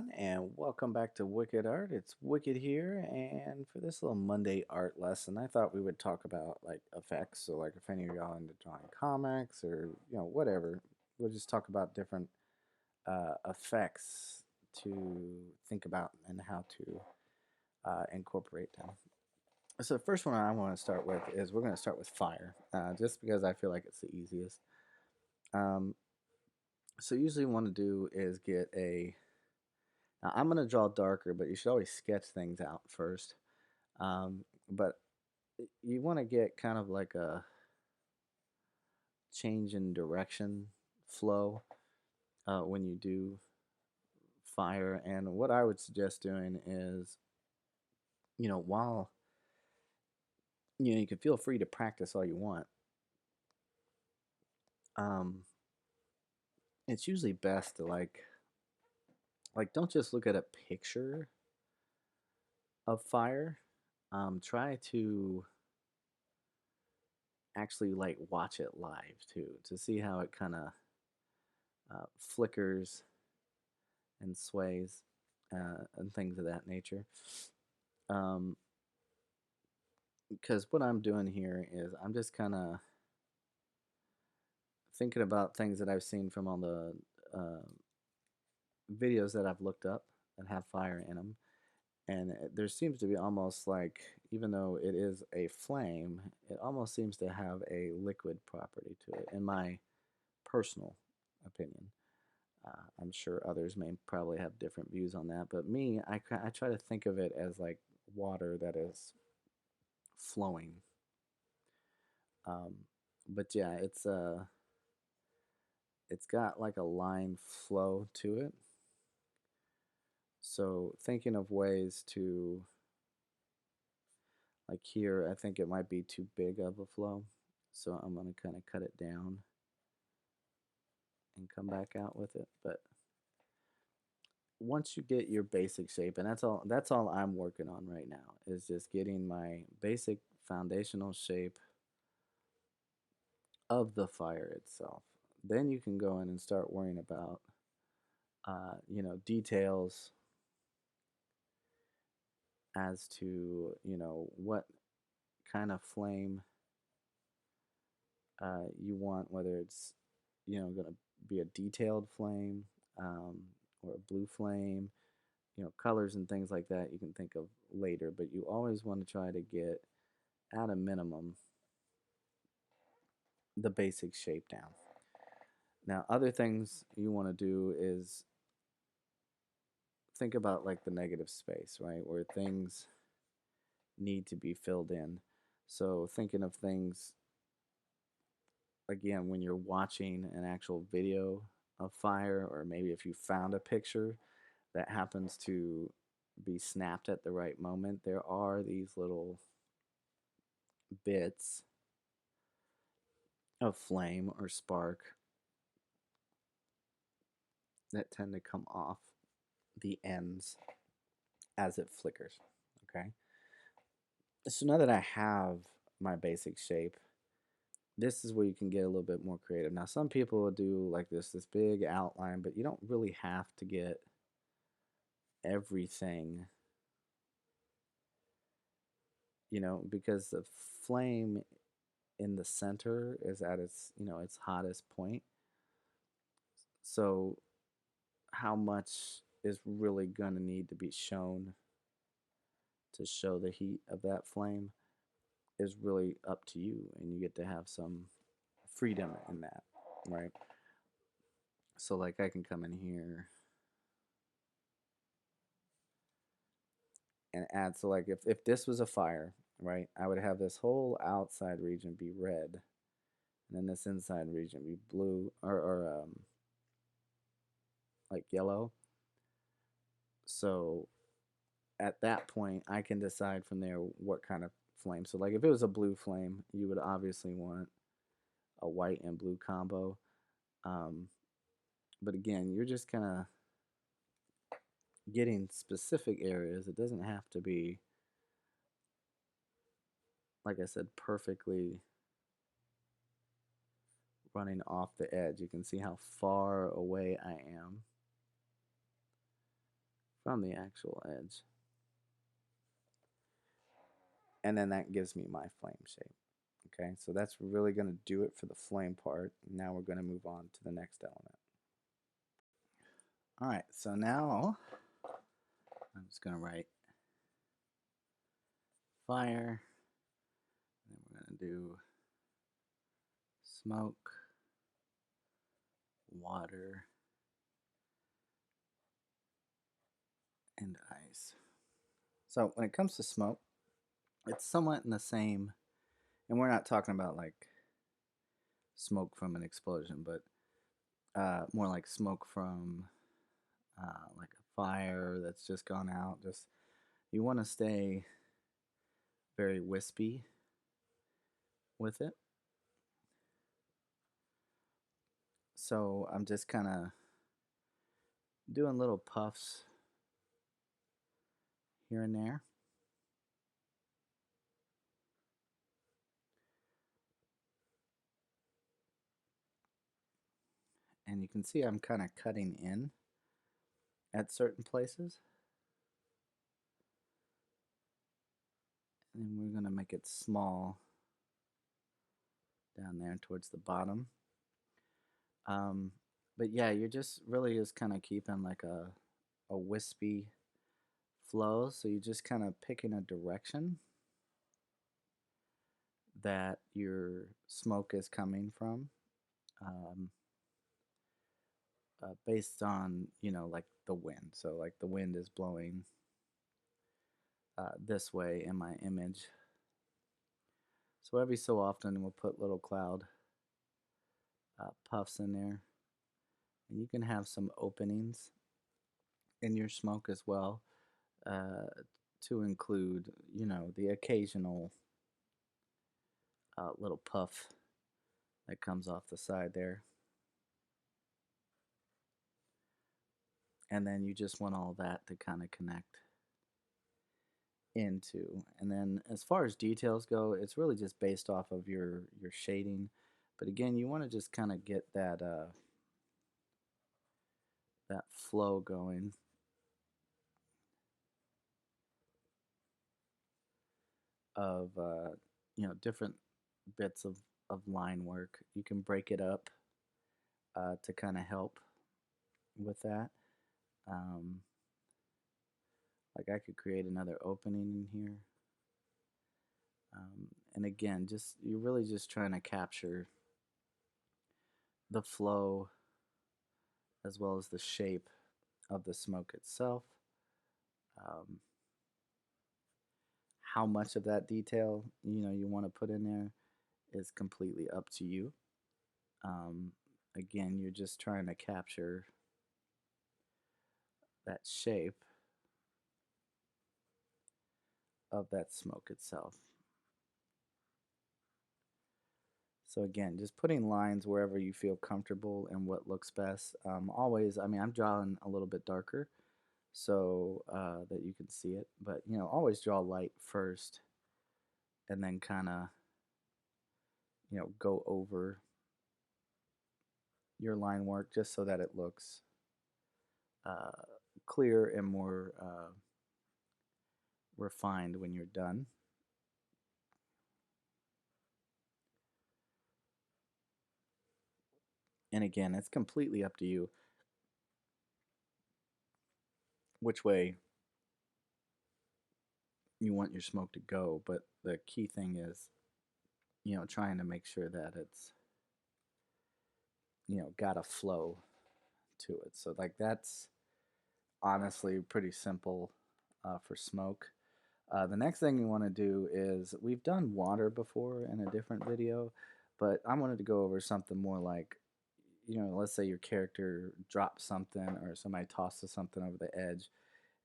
everyone, and welcome back to Wicked Art. It's Wicked here, and for this little Monday art lesson, I thought we would talk about like effects. So, like, if any of y'all into drawing comics or whatever, we'll just talk about different effects to think about and how to incorporate them. So, the first one I want to start with is we're going to start with fire, just because I feel like it's the easiest. Um, so, usually, want to do is get a Now, I'm going to draw darker, but you should always sketch things out first. But you want to get kind of like a change in direction flow when you do fire. And what I would suggest doing is, while you can feel free to practice all you want. Um, it's usually best to don't just look at a picture of fire. Try to actually like watch it live too to see how it kind of flickers and sways and things of that nature. Um, because what I'm doing here is I'm just kind of thinking about things that I've seen from all the uh, videos that I've looked up that have fire in them. And there seems to be almost like, even though it is a flame, it almost seems to have a liquid property to it, in my personal opinion. I'm sure others may probably have different views on that, but me, I try to think of it as like water that is flowing. Um, but yeah, it's got like a line flow to it. So thinking of ways to like here, I think it might be too big of a flow. So I'm gonna kind of cut it down and come back out with it. But once you get your basic shape, and that's all I'm working on right now, is just getting my basic foundational shape of the fire itself. Then you can go in and start worrying about details as to what kind of flame you want, whether it's going to be a detailed flame um, or a blue flame. Colors and things like that you can think of later, but you always want to try to get at a minimum the basic shape down. Now, other things you want to do is think about like the negative space, right, where things need to be filled in. So thinking of things again when you're watching an actual video of fire, or maybe if you found a picture that happens to be snapped at the right moment, there are these little bits of flame or spark that tend to come off the ends as it flickers. Okay, so now that I have my basic shape, this is where you can get a little bit more creative. Now, some people will do like this big outline, but you don't really have to get everything, because the flame in the center is at its hottest point. So how much is really going to need to be shown to show the heat of that flame is really up to you, and you get to have some freedom in that, right? So like I can come in here and add, so like if this was a fire, right, I would have this whole outside region be red, and then this inside region be blue or like yellow. So at that point, I can decide from there what kind of flame. So like if it was a blue flame, you would obviously want a white and blue combo. Um, but again, you're just kind of getting specific areas. It doesn't have to be, like I said, perfectly running off the edge. You can see how far away I am from the actual edge. And then that gives me my flame shape. Okay, so that's really going to do it for the flame part. Now we're going to move on to the next element. All right, so now I'm just going to write fire, and then we're going to do smoke, water, and ice. So when it comes to smoke, it's somewhat in the same, and we're not talking about like smoke from an explosion, but more like smoke from like a fire that's just gone out. Just you want to stay very wispy with it. So I'm just kind of doing little puffs here and there. And you can see I'm kind of cutting in at certain places. And we're going to make it small down there towards the bottom. Um, but yeah, you're just really just kind of keeping like a wispy flow. So you're just kind of picking a direction that your smoke is coming from, um, based on, you know, like the wind. So like the wind is blowing this way in my image. So every so often we'll put little cloud puffs in there. And you can have some openings in your smoke as well, uh, to include, you know, the occasional little puff that comes off the side there. And then you just want all that to kind of connect into. And then as far as details go, it's really just based off of your shading. But again, you want to just kind of get that flow going. Of you know, different bits of line work. You can break it up to kind of help with that. Um, like I could create another opening in here. And again, just you're really just trying to capture the flow as well as the shape of the smoke itself. Um, how much of that detail, you know, you want to put in there is completely up to you. Um, again, you're just trying to capture that shape of that smoke itself. So again, just putting lines wherever you feel comfortable and what looks best. Always, I mean, I'm drawing a little bit darker so that you can see it, but you know, always draw light first and then kind of, you know, go over your line work just so that it looks uh, clear and more refined when you're done. And again, it's completely up to you which way you want your smoke to go, but the key thing is, you know, trying to make sure that it's, you know, got a flow to it. So like that's honestly pretty simple for smoke. The next thing you want to do is, we've done water before in a different video, but I wanted to go over something more like, you know, let's say your character drops something or somebody tosses something over the edge,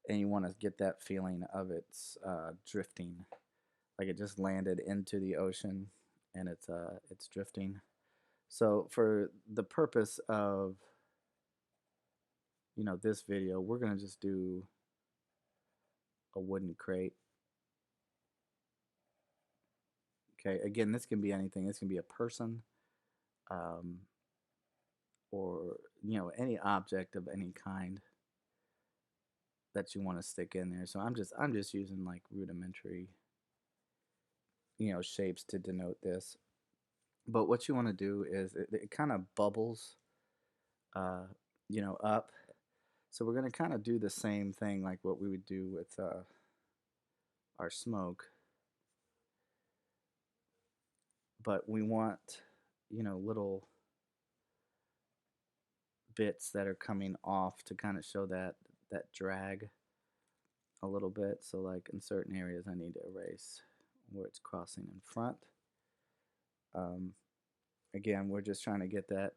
and you want to get that feeling of it's drifting, like it just landed into the ocean and it's drifting. So for the purpose of, you know, this video, we're gonna just do a wooden crate. Okay, again, this can be anything. This can be a person, um, or you know, any object of any kind that you want to stick in there. So I'm just using like rudimentary, shapes to denote this. But what you want to do is it kind of bubbles, uh, up. So we're going to kind of do the same thing like what we would do with our smoke, but we want, little bits that are coming off to kind of show that drag a little bit. So like in certain areas I need to erase where it's crossing in front. Um, Again, we're just trying to get that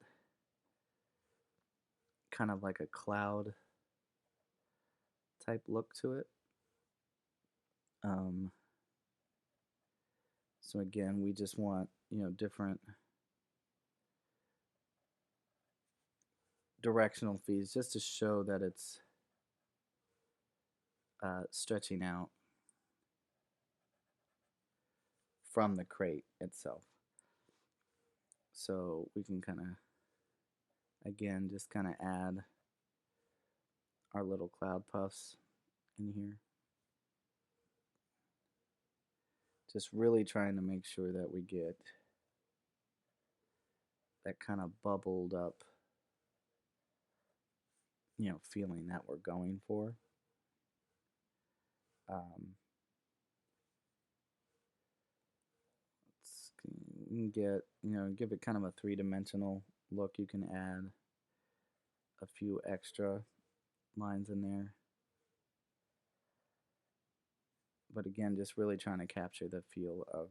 kind of like a cloud type look to it. Um, so again, we just want, different directional feeds just to show that it's stretching out from the crate itself. So we can kind of, again, just kind of add our little cloud puffs in here. Just really trying to make sure that we get that kind of bubbled up, feeling that we're going for. Um, you can get, give it kind of a three-dimensional look. You can add a few extra lines in there. But again, just really trying to capture the feel of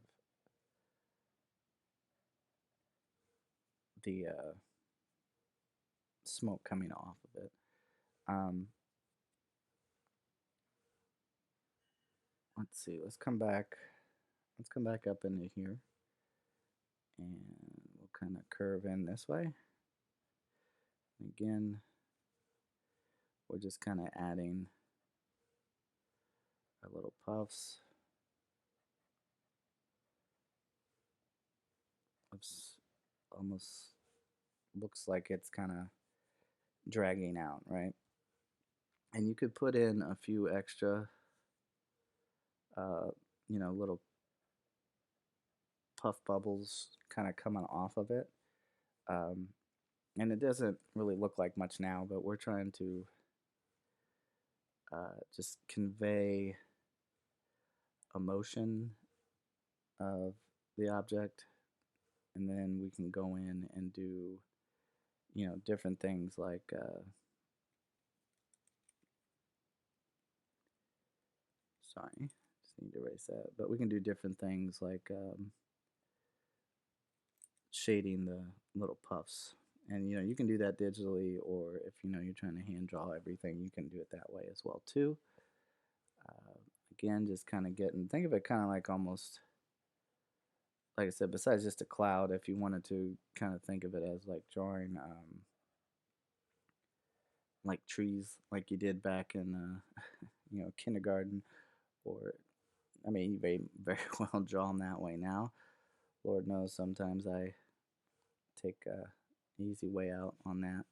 the smoke coming off of it. Um, let's see. Let's come back. Let's come back up into here, and we'll kind of curve in this way. Again, we're just kind of adding our little puffs. Oops, almost looks like it's kind of dragging out, right? And you could put in a few extra, uh, little puff bubbles kind of coming off of it. Um, and it doesn't really look like much now, but we're trying to just convey emotion of the object, and then we can go in and do, different things like, sorry, just need to erase that, but we can do different things like shading the little puffs. And you can do that digitally, or if you're trying to hand draw everything, you can do it that way as well too. Uh, Again, just kind of think of it kind of like almost, like I said, besides just a cloud, if you wanted to kind of think of it as like drawing like trees, like you did back in kindergarten, or I mean, you very very well draw them that way now. Lord knows sometimes I take a easy way out on that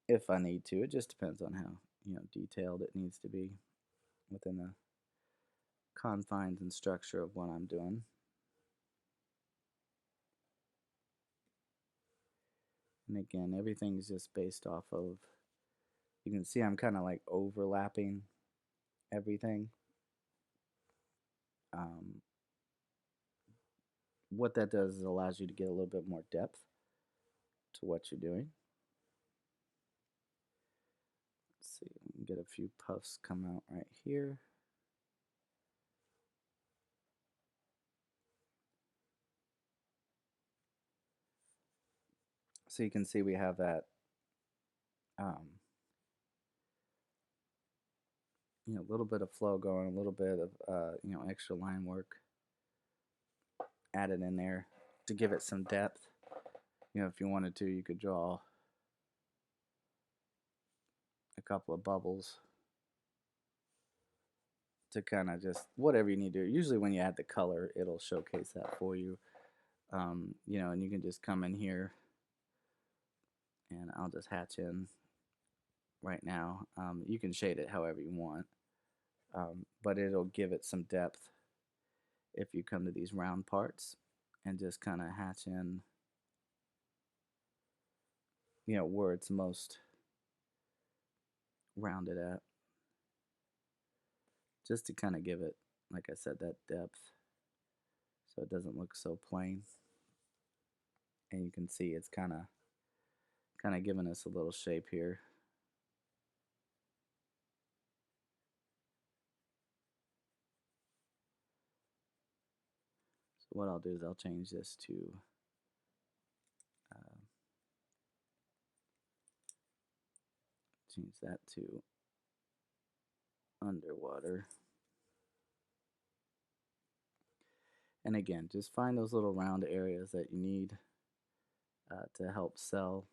if I need to. It just depends on how detailed it needs to be within the confines and structure of what I'm doing. And again, everything's just based off of, you can see I'm kind of like overlapping everything. Um, what that does is allows you to get a little bit more depth to what you're doing. Let's see, we can get a few puffs come out right here. So you can see we have that, a little bit of flow going, a little bit of, extra line work added in there to give it some depth. If you wanted to, you could draw a couple of bubbles to kind of just whatever you need to do. Usually when you add the color, it'll showcase that for you. And you can just come in here and I'll just hatch in right now. You can shade it however you want, but it'll give it some depth if you come to these round parts and just kind of hatch in, where it's most rounded at, just to kind of give it, like I said, that depth so it doesn't look so plain. And you can see it's kind of giving us a little shape here. So what I'll do is I'll change this to uh, change that to underwater. And again, just find those little round areas that you need to help sell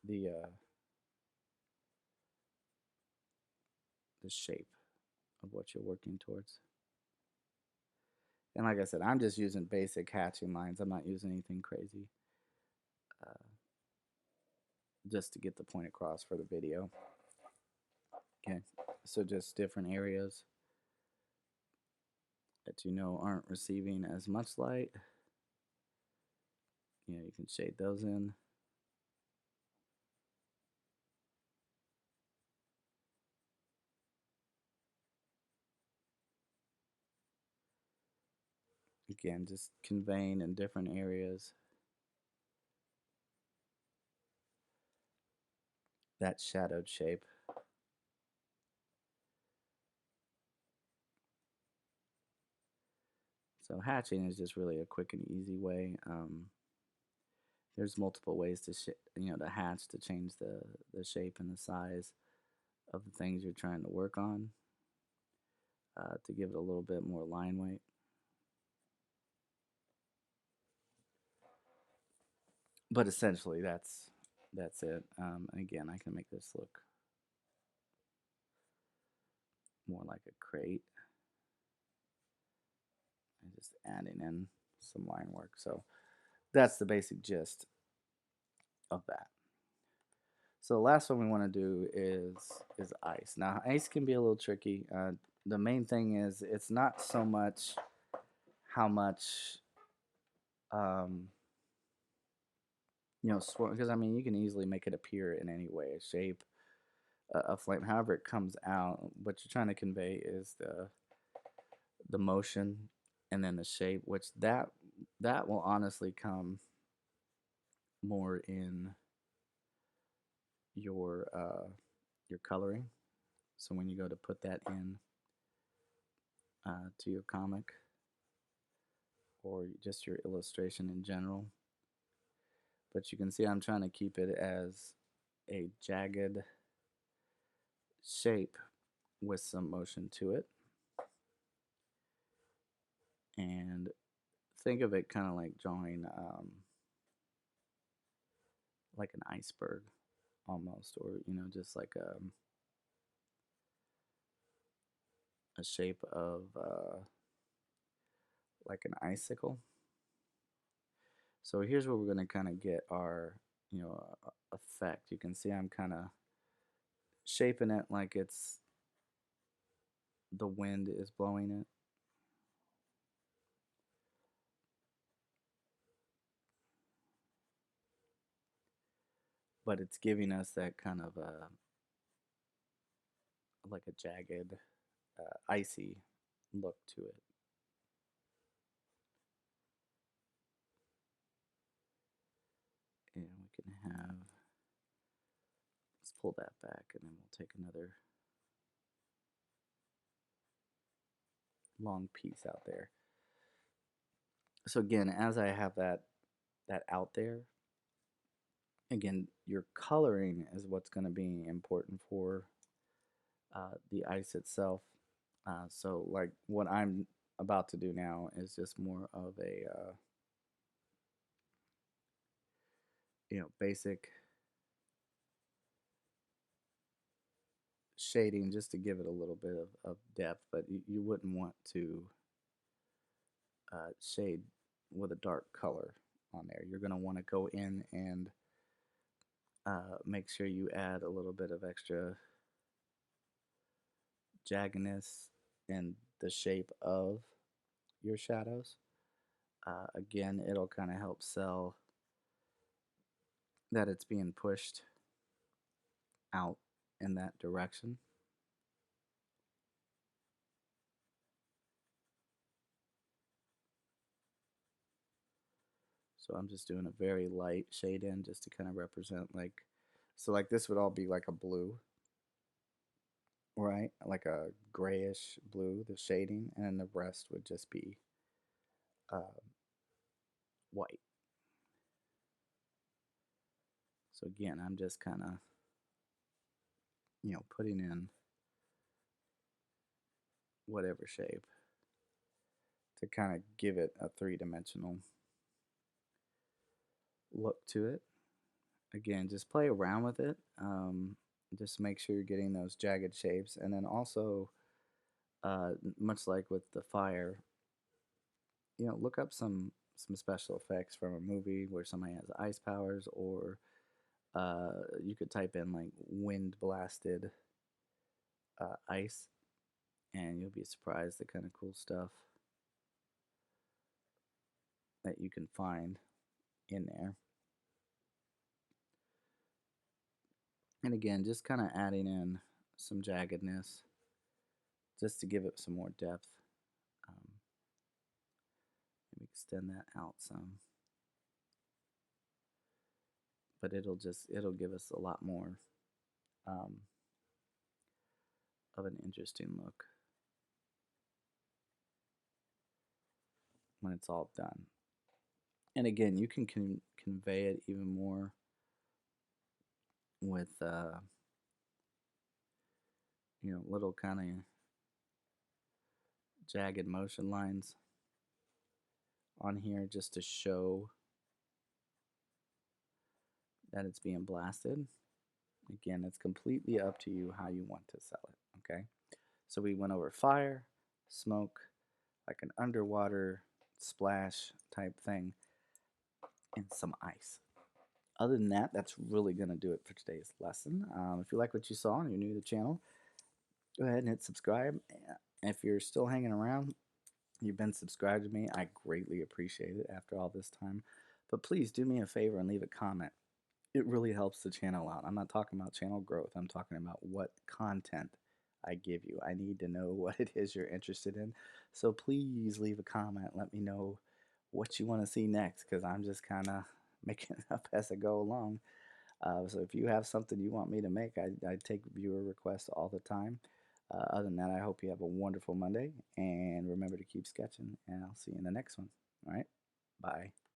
the the shape of what you're working towards. And like I said, I'm just using basic hatching lines. I'm not using anything crazy, uh, just to get the point across for the video. Okay, so just different areas that aren't receiving as much light. You can shade those in. Again, just conveying in different areas that shadowed shape. So hatching is just really a quick and easy way. There's multiple ways to hatch to change the shape and the size of the things you're trying to work on, to give it a little bit more line weight. But essentially, that's it. And again, I can make this look more like a crate, and just adding in some line work. So that's the basic gist of that. So the last one we want to do is ice. Now ice can be a little tricky. The main thing is it's not so much how much um, swirl, because I mean you can easily make it appear in any way, a shape, a flame, however it comes out. What you're trying to convey is the motion and then the shape, which that will honestly come more in your coloring. So when you go to put that in to your comic or just your illustration in general, but you can see I'm trying to keep it as a jagged shape with some motion to it, and think of it kind of like drawing like an iceberg almost, or just like a shape of like an icicle. So here's where we're going to kind of get our effect. You can see I'm kind of shaping it like it's the wind is blowing it. But it's giving us that kind of like a jagged, icy look to it. And we can have, let's pull that back and then we'll take another long piece out there. So again, as I have that out there, again, your coloring is what's going to be important for the ice itself. So like what I'm about to do now is just more of a basic shading just to give it a little bit of depth, but you wouldn't want to shade with a dark color on there. You're going to want to go in and make sure you add a little bit of extra jaggedness in the shape of your shadows. Again, it'll kind of help sell that it's being pushed out in that direction. So I'm just doing a very light shade in just to kind of represent like, so like this would all be like a blue, right? Like a grayish blue, the shading, and then the rest would just be uh, white. So again, I'm just kind of, putting in whatever shape to kind of give it a three-dimensional look to it. Again, just play around with it. Just make sure you're getting those jagged shapes, and then also, much like with the fire, look up some special effects from a movie where somebody has ice powers, or you could type in like wind blasted ice, and you'll be surprised the kind of cool stuff that you can find in there. And again, just kind of adding in some jaggedness just to give it some more depth. Um, Maybe extend that out some, but it'll give us a lot more um, of an interesting look when it's all done. And again, you can convey it even more with little kind of jagged motion lines on here just to show that it's being blasted. Again, it's completely up to you how you want to sell it, okay? So we went over fire, smoke, like an underwater splash type thing, and some ice. Other than that, that's really going to do it for today's lesson. If you like what you saw and you're new to the channel, go ahead and hit subscribe. If you're still hanging around, you've been subscribed to me, I greatly appreciate it after all this time. But please do me a favor and leave a comment. It really helps the channel out. I'm not talking about channel growth. I'm talking about what content I give you. I need to know what it is you're interested in. So please leave a comment. Let me know what you want to see next, because I'm just kind of making it up as I go along. So if you have something you want me to make, I take viewer requests all the time. Other than that, I hope you have a wonderful Monday, and remember to keep sketching, and I'll see you in the next one. All right? Bye.